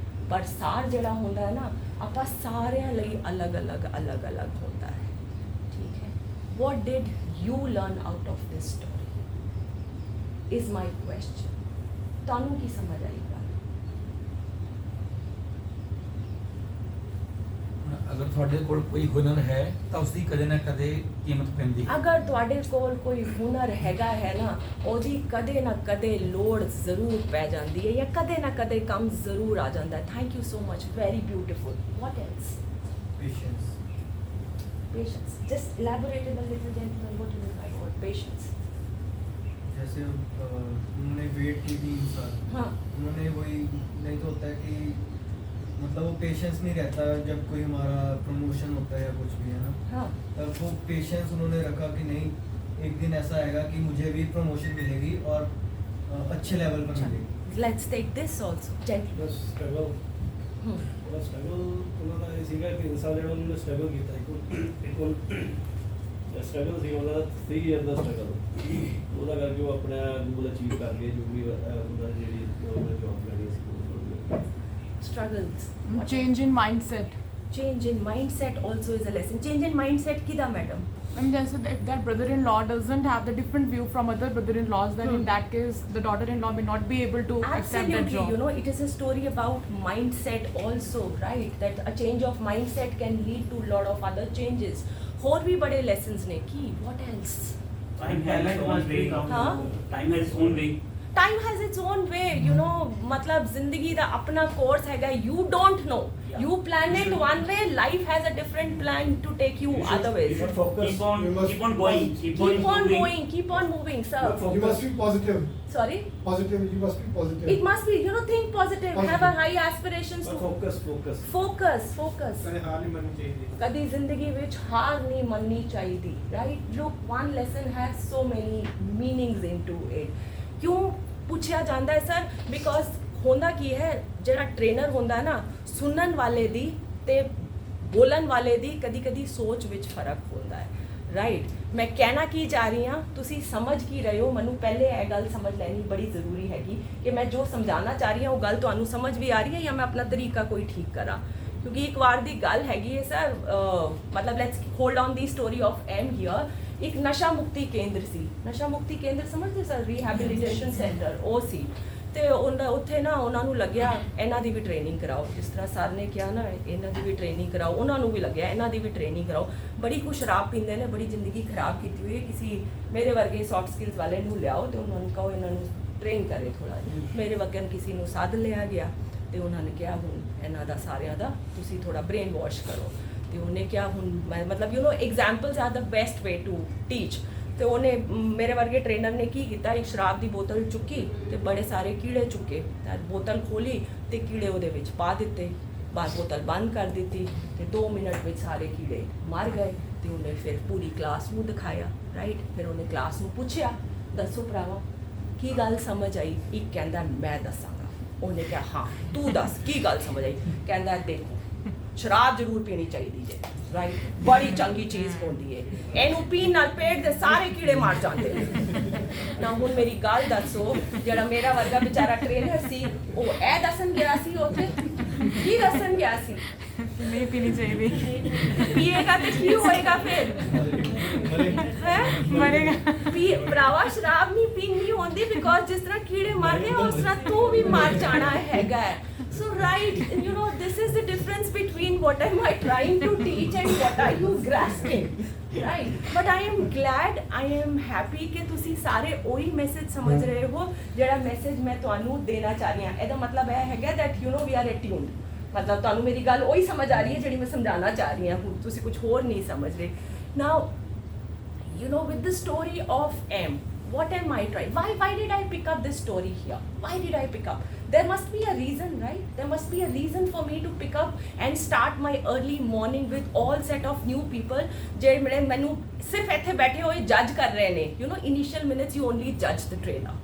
पर सार ਜਿਹੜਾ ਹੁੰਦਾ है ना, ਆਪਾਂ ਸਾਰਿਆਂ ਲਈ अलग अलग ਹੁੰਦਾ है, ठीक है? What did you learn out of this story is my question. ਤੁਹਾਨੂੰ ਕੀ ਸਮਝ ਆਈ ਗੱਲ? ਅਗਰ ਤੁਹਾਡੇ ਕੋਲ ਕੋਈ ਹੁਨਰ ਹੈ ਤਾਂ ਉਸ ਦੀ ਕਦੇ ਨਾ ਕਦੇ ਕੀਮਤ ਪੈਂਦੀ ਹੈ. ਅਗਰ ਤੁਹਾਡੇ ਕੋਲ ਕੋਈ ਹੁਨਰ ਹੈਗਾ ਹੈ ਨਾ, ਉਹਦੀ ਕਦੇ ਨਾ ਕਦੇ ਲੋੜ ਜ਼ਰੂਰ ਪੈ ਜਾਂਦੀ ਹੈ, ਜਾਂ ਕਦੇ ਨਾ ਕਦੇ ਕੰਮ ਜ਼ਰੂਰ ਆ ਜਾਂਦਾ ਹੈ. Thank you so much, very beautiful. What else? Patience. Patience. Just elaborate a little, gentleman, what you mean by word patience? जैसे उन्होंने वेट की 3 साल, हाँ. उन्होंने वही, नहीं तो होता है कि मतलब वो पेशेंस नहीं रहता जब कोई हमारा प्रमोशन होता है या कुछ भी है ना, हाँ. तब वो पेशेंस उन्होंने रखा कि नहीं, एक दिन ऐसा आएगा कि मुझे भी प्रमोशन मिलेगी और अच्छे लेवल पर मिलेगी. Let's take this also, gentleman. Bus struggle ਉਹਦਾ ਸਟਰਗਲ ਉਹਨਾਂ ਦਾ ਇਹ ਸੀਗਾ ਕਿ ਇਨਸਾਨ ਜਿਹੜਾ ਉਹਨਾਂ ਨੇ ਸਟਰਗਲ ਕੀਤਾ ਇੱਕ ਸਟਰਗਲ ਸੀ ਉਹਨਾਂ ਦਾ 3 ਇਅਰ ਦਾ ਸਟਰਗਲ, ਉਹਦਾ ਕਰਕੇ ਉਹ ਆਪਣਾ ਗੋਲ ਅਚੀਵ ਕਰ ਗਏ, ਜੋ ਵੀ ਉਹਦਾ ਜਿਹੜੀ ਜੌਬ ਲੈਣੀ ਸੀ. Struggles. Change in mindset. Change in mindset also is a lesson. Change in mindset kida, madam? I mean, just if that brother-in-law doesn't have the different view from other brother-in-laws, then in that case, the daughter-in-law may not be able to accept that Absolutely, job. you know, it is a story about mindset also, right? That a change of mindset can lead to a lot of other changes. और भी बड़े lessons ने की. What else? Time has its own way. हाँ? Time has its own way. Time has its own way, you know. मतलब जिंदगी दा अपना course हैगा. You don't know. Yeah. You plan it one way. Life has a different plan to take you other ways. You should focus. Keep on, You must- keep on going. Keep on improving. going. Keep on moving, sir. You must be positive. Sorry. Positive. You must be positive. It must be, you know, think positive. Have a Positive. high aspirations But to focus. focus. ਕਦੇ ਹਾਰ ਨਹੀਂ ਮੰਨਣੀ ਚਾਹੀਦੀ. ਕਦੀ ਜ਼ਿੰਦਗੀ ਵਿੱਚ ਹਾਰ ਨਹੀਂ ਮੰਨਣੀ ਚਾਹੀਦੀ, right? Look, one lesson has so many meanings into it. ਕਿਉਂ ਪੁੱਛਿਆ ਜਾਂਦਾ ਹੈ ਸਰ? ਬਿਕੋਜ਼ ਹੁੰਦਾ ਕੀ ਹੈ, ਜਿਹੜਾ ਟ੍ਰੇਨਰ ਹੁੰਦਾ ਹੈ ਨਾ, ਸੁਣਨ ਵਾਲੇ ਦੀ ਤੇ ਬੋਲਣ ਵਾਲੇ ਦੀ ਕਦੀ ਕਦੀ ਸੋਚ ਵਿੱਚ ਫਰਕ ਹੁੰਦਾ ਹੈ, ਰਾਈਟ? ਮੈਂ ਕਹਿਣਾ ਕੀ ਚਾਹ ਰਹੀ ਹਾਂ, ਤੁਸੀਂ ਸਮਝ ਕੀ ਰਹੇ ਹੋ? ਮੈਨੂੰ ਪਹਿਲੇ ਇਹ ਗੱਲ ਸਮਝ ਲੈਣੀ ਬੜੀ ਜ਼ਰੂਰੀ ਹੈਗੀ ਕਿ ਮੈਂ ਜੋ ਸਮਝਾਉਣਾ ਚਾਹ ਰਹੀ ਹਾਂ ਉਹ ਗੱਲ ਤੁਹਾਨੂੰ ਸਮਝ ਵੀ ਆ ਰਹੀ ਹੈ, ਜਾਂ ਮੈਂ ਆਪਣਾ ਤਰੀਕਾ ਕੋਈ ਠੀਕ ਕਰਾਂ? ਕਿਉਂਕਿ ਇੱਕ ਵਾਰ ਦੀ ਗੱਲ ਹੈਗੀ ਹੈ ਸਰ, ਮਤਲਬ let's hold on the story of him here. ਇੱਕ ਨਸ਼ਾ ਮੁਕਤੀ ਕੇਂਦਰ ਸੀ. ਨਸ਼ਾ ਮੁਕਤੀ ਕੇਂਦਰ ਸਮਝਦੇ ਸਰ? ਰੀਹੈਬਿਲਿਟੇਸ਼ਨ ਸੈਂਟਰ ਉਹ ਸੀ. ਤੇ ਉੱਥੇ ਨਾ ਉਹਨਾਂ ਨੂੰ ਲੱਗਿਆ ਇਹਨਾਂ ਦੀ ਵੀ ਟ੍ਰੇਨਿੰਗ ਕਰਾਓ, ਜਿਸ ਤਰ੍ਹਾਂ ਸਰ ਨੇ ਕਿਹਾ ਨਾ, ਇਹਨਾਂ ਦੀ ਵੀ ਟ੍ਰੇਨਿੰਗ ਕਰਾਓ. ਉਹਨਾਂ ਨੂੰ ਵੀ ਲੱਗਿਆ ਇਹਨਾਂ ਦੀ ਵੀ ਟ੍ਰੇਨਿੰਗ ਕਰਾਓ. ਬੜੀ ਕੁਛ ਸ਼ਰਾਬ ਪੀਂਦੇ ਨੇ, ਬੜੀ ਜ਼ਿੰਦਗੀ ਖਰਾਬ ਕੀਤੀ ਹੋਈ ਹੈ. ਕਿਸੇ ਮੇਰੇ ਵਰਗੇ ਸੌਫਟ ਸਕਿੱਲਸ ਵਾਲੇ ਨੂੰ ਲਿਆਓ ਤੇ ਉਹਨਾਂ ਨੂੰ ਕਹੋ ਇਹਨਾਂ ਨੂੰ ਟ੍ਰੇਨ ਕਰੇ ਥੋੜ੍ਹਾ ਜਿਹਾ. ਮੇਰੇ ਵਰਗੇ ਕਿਸੇ ਨੂੰ ਸੱਦ ਲਿਆ ਗਿਆ ਤੇ ਉਹਨਾਂ ਨੇ ਕਿਹਾ ਹੁਣ ਇਹਨਾਂ ਦਾ ਸਾਰਿਆਂ ਦਾ ਤੁਸੀਂ ਥੋੜ੍ਹਾ ਬ੍ਰੇਨ ਵਾਸ਼ ਕਰੋ. ਤੇ ਉਹਨੇ ਕਿਹਾ ਹੁਣ ਮੈਂ ਮਤਲਬ you know examples are the best way to teach. ਤੇ ਉਹਨੇ ਮੇਰੇ ਵਰਗੇ ਟ੍ਰੇਨਰ ਨੇ ਕੀ ਕੀਤਾ, ਇੱਕ ਸ਼ਰਾਬ ਦੀ ਬੋਤਲ ਚੁੱਕੀ ਤੇ ਬੜੇ ਸਾਰੇ ਕੀੜੇ ਚੁੱਕੇ ਤਾਂ ਬੋਤਲ ਖੋਲੀ ਤੇ ਕੀੜੇ ਉਹਦੇ ਵਿੱਚ ਪਾ ਦਿੱਤੇ, ਬਾਅਦ ਬੋਤਲ ਬੰਦ ਕਰ ਦਿੱਤੀ ਤੇ 2 ਮਿੰਟ ਵਿੱਚ ਸਾਰੇ ਕੀੜੇ ਮਰ ਗਏ। ਤੇ ਉਹਨੇ ਫਿਰ ਪੂਰੀ ਕਲਾਸ ਨੂੰ ਦਿਖਾਇਆ, ਰਾਈਟ। ਫਿਰ ਉਹਨੇ ਕਲਾਸ ਨੂੰ ਪੁੱਛਿਆ, ਦੱਸੋ ਭਰਾਵਾ ਕੀ ਗੱਲ ਸਮਝ ਆਈ? ਇੱਕ ਕਹਿੰਦਾ ਮੈਂ ਦੱਸਾਂਗਾ। ਉਹਨੇ ਕਿਹਾ ਹਾਂ ਤੂੰ ਦੱਸ ਕੀ ਗੱਲ ਸਮਝ ਆਈ? ਕਹਿੰਦਾ ਦੇਖੋ ਸ਼ਰਾਬ ਜ਼ਰੂਰ ਪੀਣੀ ਚਾਹੀਦੀ ਜੇ, ਰਾਈਟ, ਬੜੀ ਚੰਗੀ ਚੀਜ਼ ਹੁੰਦੀ ਹੈ, ਇਹਨੂੰ ਪੀਣ ਨਾਲ ਪੇਟ ਦੇ ਸਾਰੇ ਕੀੜੇ ਮਰ ਜਾਂਦੇ ਨੇ। ਨਾ ਹੁਣ ਮੇਰੀ ਗੱਲ ਦੱਸੋ, ਜਿਹੜਾ ਮੇਰਾ ਵਰਗਾ ਵਿਚਾਰਾ ਟ੍ਰੇਨਰ ਸੀ ਉਹ ਇਹ ਦੱਸਣ ਗਿਆ ਸੀ ਉੱਥੇ, ਕੀ ਦੱਸਣ ਗਿਆ ਸੀ? नहीं पीनी चाहिए, ਪੀਏਗਾ ਤੇ ਕੀ ਹੋਏਗਾ ਫਿਰ? ਹੈ मरेगा। ਭਰਾਵਾ ਸ਼ਰਾਬ ਨਹੀਂ ਪੀਣੀ ਹੁੰਦੀ, ਬਿਕੋਜ਼ ਜਿਸ ਤਰ੍ਹਾਂ ਕੀੜੇ ਮਰ ਗਏ ਉਸ ਤਰ੍ਹਾਂ ਤੂੰ ਵੀ ਮਰ ਜਾਣਾ ਹੈਗਾ। So right, you know, this is the difference between what am I trying to teach and what are you grasping, right? But I am glad, I am happy ਕਿ ਤੁਸੀਂ ਸਾਰੇ ਉਹੀ ਮੈਸੇਜ ਸਮਝ ਰਹੇ ਹੋ ਜਿਹੜਾ ਮੈਸੇਜ ਮੈਂ ਤੁਹਾਨੂੰ ਦੇਣਾ ਚਾਹ ਰਹੀ ਹਾਂ। ਇਹਦਾ ਮਤਲਬ ਇਹ ਹੈਗਾ that you know we are attuned, ਮਤਲਬ ਤੁਹਾਨੂੰ ਮੇਰੀ ਗੱਲ ਉਹੀ ਸਮਝ ਆ ਰਹੀ ਹੈ ਜਿਹੜੀ ਮੈਂ ਸਮਝਾਉਣਾ ਚਾਹ ਰਹੀ ਹਾਂ, ਤੁਸੀਂ ਕੁਝ ਹੋਰ ਨਹੀਂ ਸਮਝ ਰਹੇ। Now, you know, with the story of M, what am I trying? Why did I pick up this story here? Why did I pick up? There must be a reason, right? There must be a reason for me to pick up and start my early morning with all set of new people ਜਿਹੜੇ ਮੈਨੂੰ ਸਿਰਫ ਇੱਥੇ ਬੈਠੇ ਹੋਏ ਜੱਜ ਕਰ ਰਹੇ ਨੇ। You know, initial minutes you only judge the trainer,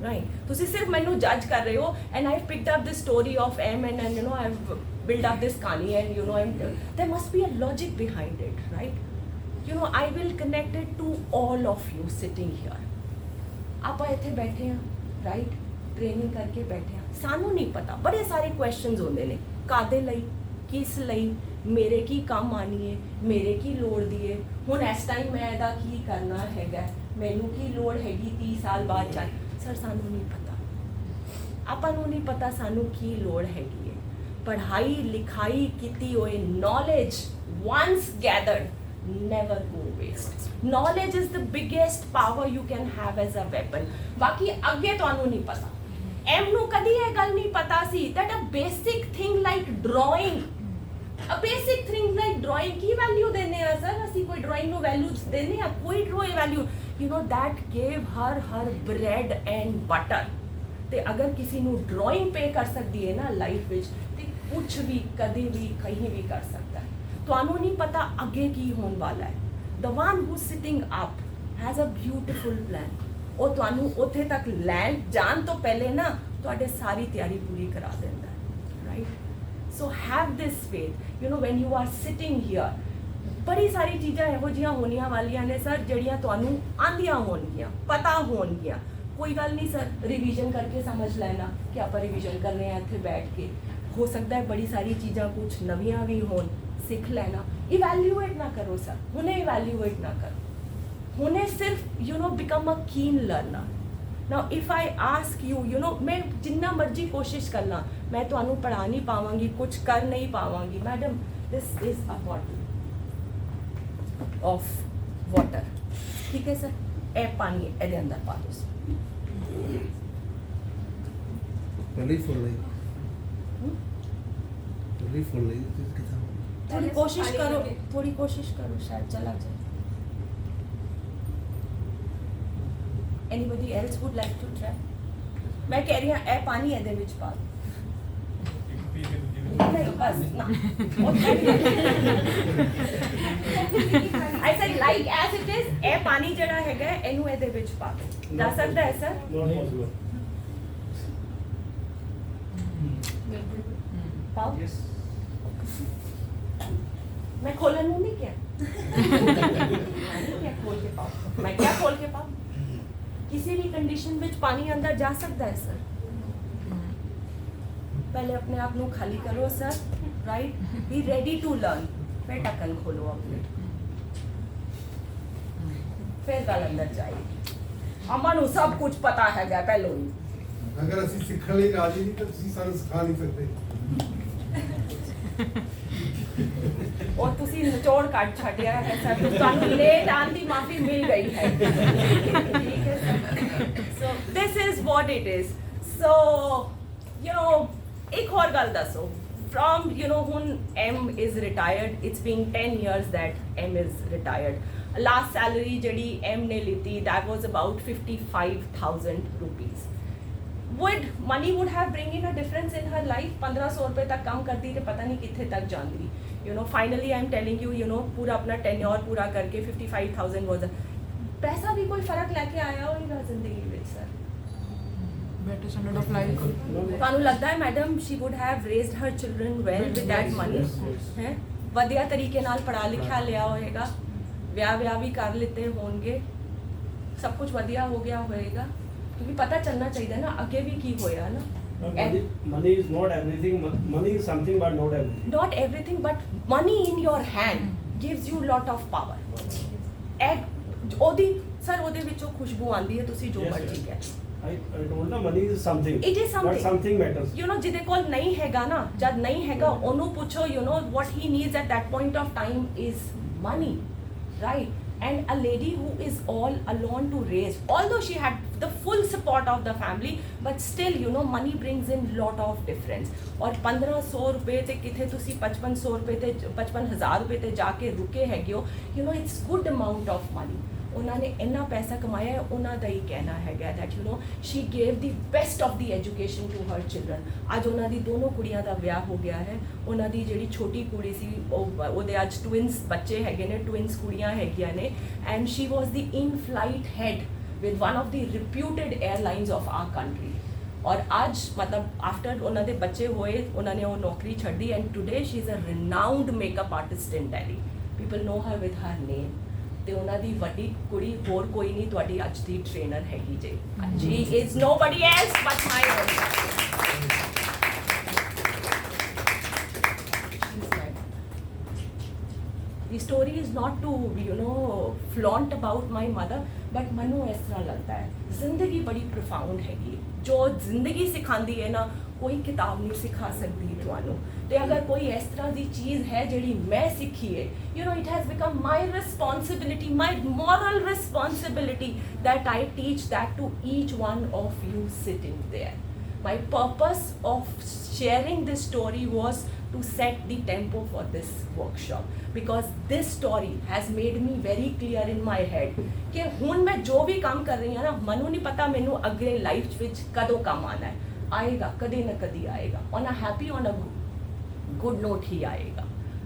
right? ਤੁਸੀਂ ਸਿਰਫ ਮੈਨੂੰ ਜੱਜ ਕਰ ਰਹੇ ਹੋ and I've picked up this story of M and you know I've built up this Kani and you know there must be a logic behind it, right? You know, I will connect it to all of you sitting here. ਆਪਾਂ ਇੱਥੇ ਬੈਠੇ ਹਾਂ, right, training ਕਰਕੇ ਬੈਠੇ ਹਾਂ, ਸਾਨੂੰ ਨਹੀਂ ਪਤਾ ਬੜੇ ਸਾਰੇ ਕੁਐਸਚਨਸ ਹੁੰਦੇ ਨੇ, ਕਾਦੇ ਲਈ, ਕਿਸ ਲਈ, ਮੇਰੇ ਕੀ ਕੰਮ ਆਣੀ ਹੈ, ਮੇਰੇ ਕੀ ਲੋੜ ਦੀ ਹੈ, ਹੁਣ ਇਸ ਟਾਈਮ ਮੈਂ ਇਹਦਾ ਕੀ ਕਰਨਾ ਹੈਗਾ, ਮੈਨੂੰ ਕੀ ਲੋੜ ਹੈਗੀ 30 ਸਾਲ ਬਾਅਦ ਚੱਲ। ਸਰ ਸਾਨੂੰ ਨਹੀਂ ਪਤਾ, ਆਪਾਂ ਨੂੰ ਨਹੀਂ ਪਤਾ ਸਾਨੂੰ ਕੀ ਲੋੜ ਹੈਗੀ ਹੈ। ਪੜ੍ਹਾਈ ਲਿਖਾਈ ਕੀਤੀ ਹੋਏ knowledge once gathered never go waste. Knowledge is the biggest power you can have as a weapon. ਬਾਕੀ ਅੱਗੇ ਤੁਹਾਨੂੰ ਨਹੀਂ ਪਤਾ। M ਨੂੰ ਕਦੀ ਇਹ ਗੱਲ ਨਹੀਂ ਪਤਾ ਸੀ that a basic thing like drawing, a basic thing like drawing Ki value ਦਿੰਦੇ ਆ ਸਰ? ਅਸੀਂ ਕੋਈ ਡਰਾਇੰਗ ਨੂੰ ਵੈਲਿਊ ਦਿੰਦੇ ਆ? ਕੋਈ value, you know, that gave her bread and butter. ਤੇ ਅਗਰ ਕਿਸੇ ਨੂੰ ਡਰਾਇੰਗ ਪੇ ਕਰ ਸਕਦੀ ਹੈ ਨਾ ਲਾਈਫ ਵਿੱਚ, ਤੇ ਕੁਝ ਵੀ ਕਦੇ ਵੀ ਕहीं ਵੀ ਕਰ ਸਕਦਾ ਹੈ। ਤੁਹਾਨੂੰ ਨਹੀਂ ਪਤਾ ਅੱਗੇ ਕੀ ਹੋਣ ਵਾਲਾ ਹੈ। The one who's sitting up has a beautiful plan. ਉਹ ਤੁਹਾਨੂੰ ਉੱਥੇ ਤੱਕ ਲੈਣ ਜਾਣ ਤੋਂ ਪਹਿਲੇ ਨਾ ਤੁਹਾਡੇ ਸਾਰੀ ਤਿਆਰੀ ਪੂਰੀ ਕਰਾ ਦਿੰਦਾ ਹੈ, right? So have this faith, you know, when you are sitting here, ਬੜੀ ਸਾਰੀ ਚੀਜ਼ਾਂ ਇਹੋ ਜਿਹੀਆਂ ਹੋਣੀਆਂ ਵਾਲੀਆਂ ਨੇ ਸਰ ਜਿਹੜੀਆਂ ਤੁਹਾਨੂੰ ਆਂਦੀਆਂ ਹੋਣਗੀਆਂ, ਪਤਾ ਹੋਣਗੀਆਂ। ਕੋਈ ਗੱਲ ਨਹੀਂ ਸਰ, ਰਿਵੀਜ਼ਨ ਕਰਕੇ ਸਮਝ ਲੈਣਾ ਕਿ ਆਪਾਂ ਰਿਵੀਜ਼ਨ ਕਰਨੇ ਆ ਇੱਥੇ ਬੈਠ ਕੇ। ਹੋ ਸਕਦਾ ਹੈ ਬੜੀ ਸਾਰੀ ਚੀਜ਼ਾਂ ਕੁਝ ਨਵੀਆਂ ਵੀ ਹੋਣ, ਸਿੱਖ ਲੈਣਾ। ਇਵੈਲੂਏਟ ਨਾ ਕਰੋ ਸਰ, ਹੁਣੇ ਇਵੈਲੂਏਟ ਨਾ ਕਰੋ, ਹੁਣੇ ਸਿਰਫ you know become a keen learner. Now if I ask you, you know, ਮੈਂ ਜਿੰਨਾ ਮਰਜ਼ੀ ਕੋਸ਼ਿਸ਼ ਕਰ ਲਾਂ ਮੈਂ ਤੁਹਾਨੂੰ ਪੜ੍ਹਾ ਨਹੀਂ ਪਾਵਾਂਗੀ, ਕੁਝ ਕਰ ਨਹੀਂ ਪਾਵਾਂਗੀ। Madam, this is a bottle of water, ਠੀਕ ਹੈ ਸਰ, ਇਹ ਪਾਣੀ ਇਹਦੇ ਅੰਦਰ ਪਾ ਦਿਓ। ਪਹਿਲੇ ਹੀ ਫੁੱਲ ਲਈ थोड़ी कोशिश करो, थोड़ी कोशिश करो, शायद चला जाए। Anybody else would like to try? मैं कह रही हूँ ए पानी ਇਹਦੇ ਵਿੱਚ ਪਾ ਨਹੀਂ ਬਸ ਨਾ। I said like as it is, ਇਹ ਪਾਣੀ ਜਿਹੜਾ ਹੈਗਾ ਇਹਨੂੰ ਇਹਦੇ ਵਿੱਚ ਪਾ ਦਿਓ। ਜਾ ਸਕਦਾ ਹੈ ਸਰ? Not possible. ਪਾਓ। मैं खोलन नहीं क्या क्या खोल के पाओ, मैं क्या खोल के पाओ? किसी भी कंडीशन में पानी अंदर जा सकता है सर। पहले अपने आप को खाली करो sir, right, be ready to learn, फिर ढक्कन खोलो अपने, फिर गल अंदर जाएगी। अम्मा ਨੂੰ सब कुछ पता हैगा पहले ही। अगर ਅਸੀਂ ਸਿੱਖਣ ਲਈ ਰਾਜੀ ਨਹੀਂ ਤਾਂ ਤੁਸੀਂ ਸਾਨੂੰ ਸਿਖਾ ਨਹੀਂ ਸਕਦੇ। और तुसी निचोड़ काट छाटिया है सर, तो ਤੁਹਾਨੂੰ ਲੇਟ ਆਉਣ ਦੀ ਮਾਫੀ ਮਿਲ ਗਈ ਹੈ। ਠੀਕ ਹੈ sir. So this is what it is. So you know ਇੱਕ ਹੋਰ ਗੱਲ ਦੱਸੋ, from you know ਹੁਣ M is retired, it's been 10 years that M is retired. Last salary ਜਿਹੜੀ ਐਮ ਨੇ ਲਿੱਤੀ that was about 55,000 rupees. would money would have bring in a difference in her life? 1500 रुपए तक काम करती तो पता नहीं कितने तक जाती. You know, finally I'm telling you, you know, पूरा अपना tenure पूरा करके 55,000 was पैसा भी कोई फर्क लेके आया होगा जिंदगी में sir? better standard of life. ਤੁਹਾਨੂੰ ਲੱਗਦਾ ਹੈ madam she would have raised her children well with that money? ਹੈ ਵਧੀਆ ਤਰੀਕੇ ਨਾਲ ਪੜਾ ਲਿਖਿਆ ਲਿਆ ਹੋਏਗਾ, ਵਿਆਹ ਵੀ ਕਰ ਲਿੱਤੇ ਹੋਣਗੇ, ਸਭ ਕੁਝ ਵਧੀਆ ਹੋ ਗਿਆ ਹੋਏਗਾ, ਕਿਉਂਕਿ ਪਤਾ ਚੱਲਣਾ ਚਾਹੀਦਾ ਨਾ ਅੱਗੇ ਵੀ ਕੀ ਹੋਇਆ ਨਾ. Money is not everything. Money is something, but not everything. Not everything, but money in your hand gives you lot of power. ਉਹਦੀ ਸਰ ਉਹਦੇ ਵਿੱਚੋਂ ਖੁਸ਼ਬੂ ਆਉਂਦੀ ਹੈ, ਤੁਸੀਂ ਜੋ Yes, ਮਰਜ਼ੀ yes. ਕਹਿ. I told them money is something. It is something. But something matters. You know, ਜਿਹਦੇ ਕੋਲ ਨਹੀਂ ਹੈਗਾ ਨਾ, ਜਦ ਨਹੀਂ ਹੈਗਾ ਉਹਨੂੰ ਪੁੱਛੋ, you know, what he needs at that point of time is money, right? And a lady who is all alone to raise, although she had the full support of the family, but still, you know, money brings in lot of difference. और 1500 रुपए ਤੇ ਕਿਥੇ ਤੁਸੀਂ 5500 रुपए ਤੇ 55000 रुपए ਤੇ ਜਾ ਕੇ ਰੁਕੇ ਹੈਗੇ ਹੋ, you know, it's good amount of money. ਉਹਨਾਂ ਨੇ ਇੰਨਾ ਪੈਸਾ ਕਮਾਇਆ ਹੈ, ਉਹਨਾਂ ਦਾ ਹੀ ਕਹਿਣਾ ਹੈਗਾ that you know she gave the best of the education to her children. ਅੱਜ ਉਹਨਾਂ ਦੀ ਦੋਨੋਂ ਕੁੜੀਆਂ ਦਾ ਵਿਆਹ ਹੋ ਗਿਆ ਹੈ. ਉਹਨਾਂ ਦੀ ਜਿਹੜੀ ਛੋਟੀ ਕੁੜੀ ਸੀ ਉਹਦੇ ਅੱਜ ਟਵਿੰਸ ਬੱਚੇ ਹੈਗੇ ਨੇ, ਟਵਿੰਸ ਕੁੜੀਆਂ ਹੈਗੀਆਂ ਨੇ, and she was the in-flight head with one of the reputed airlines of our country. ਔਰ ਅੱਜ ਮਤਲਬ ਆਫਟਰ ਉਹਨਾਂ ਦੇ ਬੱਚੇ ਹੋਏ ਉਹਨਾਂ ਨੇ ਉਹ ਨੌਕਰੀ ਛੱਡੀ, and today she is a renowned makeup artist in Delhi. People know her with her name. ਤੇ ਉਹਨਾਂ ਦੀ ਵੱਡੀ ਕੁੜੀ ਹੋਰ ਕੋਈ ਨਹੀਂ, ਤੁਹਾਡੀ ਅੱਜ ਦੀ ਟ੍ਰੇਨਰ ਹੈਗੀ ਜੇ. She is nobody else but my own. The story is not to, you know, flaunt about my mother, but ਮੈਨੂੰ ਇਸ ਤਰ੍ਹਾਂ ਲੱਗਦਾ ਹੈ ਜ਼ਿੰਦਗੀ ਬੜੀ ਪ੍ਰੋਫਾਊਂਡ ਹੈਗੀ, ਜੋ ਜ਼ਿੰਦਗੀ ਸਿਖਾਉਂਦੀ ਹੈ ਨਾ ਕੋਈ ਕਿਤਾਬ ਨਹੀਂ ਸਿਖਾ ਸਕਦੀ ਤੁਹਾਨੂੰ. ਤੇ ਅਗਰ ਕੋਈ ਇਸ ਤਰ੍ਹਾਂ ਦੀ ਚੀਜ਼ ਹੈ ਜਿਹੜੀ ਮੈਂ ਸਿੱਖੀ ਹੈ, you know, it has become my responsibility, my moral responsibility that I teach that to each one of you sitting there. My purpose of sharing this story was to set the tempo for this workshop, because this story has made me very clear in my head ਕਿ ਹੁਣ ਮੈਂ ਜੋ ਵੀ ਕੰਮ ਕਰ ਰਹੀ ਹਾਂ ਨਾ, ਮੈਨੂੰ ਨਹੀਂ ਪਤਾ ਮੈਨੂੰ ਅੱਗੇ ਲਾਈਫ ਵਿੱਚ ਕਦੋਂ ਕੰਮ ਆਣਾ ਹੈ, ਆਏਗਾ ਕਦੇ ਨਾ ਕਦੀ ਆਏਗਾ, on a happy, on a good note ही आएगा,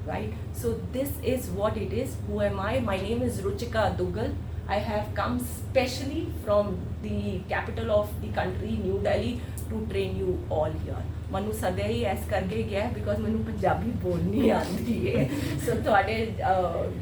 right? So this is what it is. Who am I? My name is Ruchika Duggal. I have come specially from the capital of the country, New Delhi, to train you all here. ਮੈਨੂੰ ਸਦਾ ਹੀ S ਕਰਕੇ ਗਿਆ because ਮੈਨੂੰ ਪੰਜਾਬੀ ਬੋਲਣੀ ਆਉਂਦੀ ਹੈ. ਸੋ ਤੁਹਾਡੇ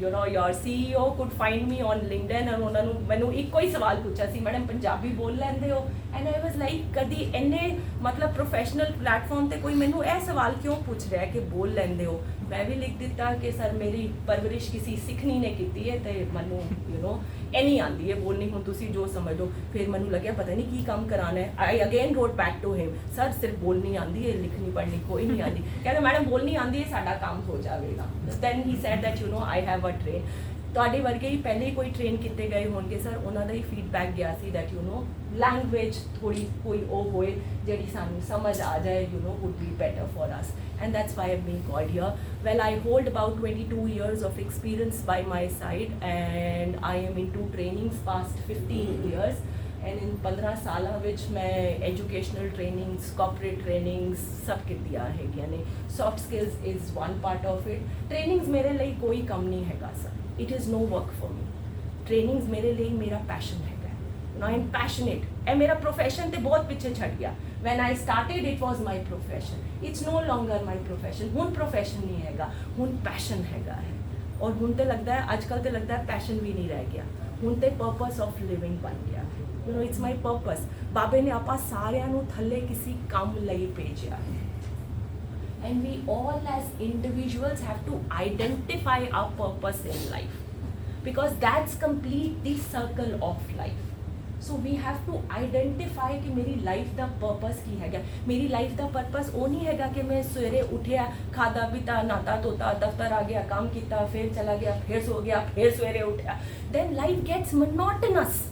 you know your CEO could find me on LinkedIn, and ਉਹਨਾਂ ਨੂੰ ਮੈਨੂੰ ਇੱਕੋ ਹੀ ਸਵਾਲ ਪੁੱਛਿਆ ਸੀ, ਮੈਡਮ ਪੰਜਾਬੀ ਬੋਲ ਲੈਂਦੇ ਹੋ? ਐਂਡ ਆਈ ਵਾਸ ਲਾਈਕ ਕਦੀ ਇੰਨੇ ਮਤਲਬ ਪ੍ਰੋਫੈਸ਼ਨਲ ਪਲੇਟਫਾਰਮ ਤੇ ਕੋਈ ਮੈਨੂੰ ਇਹ ਸਵਾਲ ਕਿਉਂ ਪੁੱਛ ਰਿਹਾ ਕਿ ਬੋਲ ਲੈਂਦੇ ਹੋ? ਮੈਂ ਵੀ ਲਿਖ ਦਿੱਤਾ ਕਿ ਸਰ ਮੇਰੀ ਪਰਵਰਿਸ਼ ਕਿਸੇ ਸਿੱਖਣੀ ਨੇ ਕੀਤੀ ਹੈ ਤੇ ਮੈਨੂੰ ਯੂ نو ਇੰਨੀ ਆਉਂਦੀ ਹੈ ਬੋਲਣੀ, ਹੁਣ ਤੁਸੀਂ ਜੋ ਸਮਝ ਲਓ. ਫਿਰ ਮੈਨੂੰ ਲੱਗਿਆ ਪਤਾ ਨਹੀਂ ਕੀ ਕੰਮ ਕਰਾਉਣਾ ਹੈ. I again wrote back to him, sir ਸਿਰਫ ਬੋਲਣੀ ਆਉਂਦੀ ਹੈ, ਲਿਖਣੀ ਪੜ੍ਹਨੀ ਕੋਈ ਨਹੀਂ ਆਉਂਦੀ. ਕਹਿੰਦਾ ਮੈਡਮ ਬੋਲਣੀ ਆਉਂਦੀ ਹੈ, ਸਾਡਾ ਕੰਮ ਹੋ ਜਾਵੇਗਾ. Then he said that you know I have a train. ਤੁਹਾਡੇ ਵਰਗੇ ਹੀ ਪਹਿਲੇ ਹੀ ਕੋਈ ਟ੍ਰੇਨ ਕੀਤੇ ਗਏ ਹੋਣਗੇ ਸਰ, ਉਹਨਾਂ ਦਾ ਹੀ ਫੀਡਬੈਕ ਗਿਆ ਸੀ ਦੈਟ ਯੂ نو ਲੈਂਗੁਏਜ ਥੋੜੀ ਕੋਈ ਉਹ ਹੋਏ ਜਿਹੜੀ ਸਾਨੂੰ ਸਮਝ ਆ ਜਾਏ, you know would be better for us. And that's why I'm being called here. Well, I hold about 22 years of experience by my side, and I am into trainings past 15 years. And in 15 ਸਾਲਾਂ ਵਿੱਚ ਮੈਂ educational trainings, corporate trainings ਸਭ ਕੀਤੀਆਂ ਹੈਗੀਆਂ ਨੇ. Soft skills is one part of it. Trainings ਮੇਰੇ ਲਈ ਕੋਈ ਕੰਮ ਨਹੀਂ ਹੈਗਾ sir. It is no work for me. Trainings ਮੇਰੇ ਲਈ ਮੇਰਾ passion ਹੈਗਾ. Now I'm passionate. ਇਹ ਮੇਰਾ profession ਤੇ ਬਹੁਤ ਪਿੱਛੇ ਛੱਡ ਗਿਆ. When I started, it was my profession. It's no longer my profession. ਹੁਣ profession ਨਹੀਂ ਹੈਗਾ, ਹੁਣ passion ਹੈਗਾ ਹੈ. ਔਰ ਹੁਣ ਤੇ ਲੱਗਦਾ ਹੈ, ਅੱਜ ਕੱਲ੍ਹ ਤੇ ਲੱਗਦਾ ਹੈ passion ਵੀ ਨਹੀਂ ਰਹਿ ਗਿਆ. ਹੁਣ ਤੇ purpose of living ਬਣ ਗਿਆ. You know, it's my purpose. ਬਾਬੇ ਨੇ ਆਪਾਂ ਸਾਰਿਆਂ ਨੂੰ ਥੱਲੇ ਕਿਸੇ ਕੰਮ ਲਈ ਭੇਜਿਆ ਹੈ. And we all as individuals have to identify our purpose in life, because that's complete the circle of life. So we have to identify ਕਿ ਮੇਰੀ ਲਾਈਫ ਦਾ ਪਰਪਸ ਕੀ ਹੈਗਾ. ਮੇਰੀ ਲਾਈਫ ਦਾ ਪਰਪਸ ਉਹ ਨਹੀਂ ਹੈਗਾ ਕਿ ਮੈਂ ਸਵੇਰੇ ਉੱਠਿਆ, ਖਾਦਾ ਪੀਤਾ, ਨਹਾਤਾ ਧੋਤਾ, ਦਫ਼ਤਰ ਆ ਗਿਆ, ਕੰਮ ਕੀਤਾ, ਫਿਰ ਚਲਾ ਗਿਆ, ਫਿਰ ਸੋ ਗਿਆ, ਫਿਰ ਸਵੇਰੇ ਉੱਠਿਆ. Then life gets monotonous,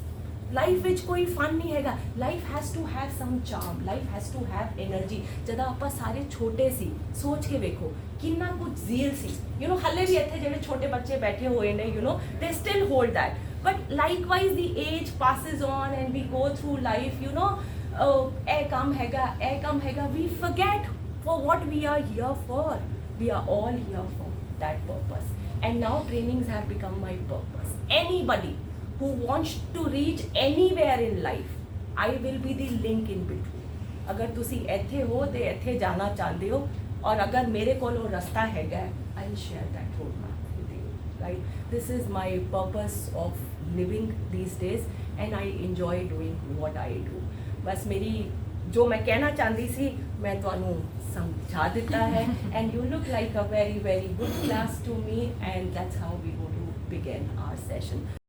life ਵਿੱਚ ਕੋਈ ਫਨ ਨਹੀਂ ਹੈਗਾ life has to have some charm life has to have energy ਜਦੋਂ ਆਪਾਂ ਸਾਰੇ ਛੋਟੇ ਸੀ ਸੋਚ ਕੇ ਵੇਖੋ ਕਿੰਨਾ ਕੁਝ ਜ਼ੀਲ ਸੀ ਯੂ نو ਹੱਲੇ ਵੀ ਇੱਥੇ ਜਿਹੜੇ ਛੋਟੇ ਬੱਚੇ ਬੈਠੇ ਹੋਏ ਨੇ you know they still hold that but likewise the age passes on and we go through life you know ਇਹ ਕੰਮ ਹੈਗਾ we forget for what we are here for we are all here for that purpose and now trainings have become my purpose anybody who wants to reach anywhere in life I will be the link in between ਅਗਰ ਤੁਸੀਂ ਇੱਥੇ ਹੋ ਤੇ ਇੱਥੇ ਜਾਣਾ ਚਾਹੁੰਦੇ ਹੋ ਔਰ ਅਗਰ ਮੇਰੇ ਕੋਲ ਉਹ ਰਸਤਾ ਹੈਗਾ I will share that roadmap with you right this is my purpose of living these days and I enjoy doing what I do ਬਸ ਮੇਰੀ ਜੋ ਮੈਂ ਕਹਿਣਾ ਚਾਹੁੰਦੀ ਸੀ ਮੈਂ ਤੁਹਾਨੂੰ ਸਮਝਾ ਦਿੱਤਾ ਹੈ and you look like a very very good class to me and that's how we go to begin our session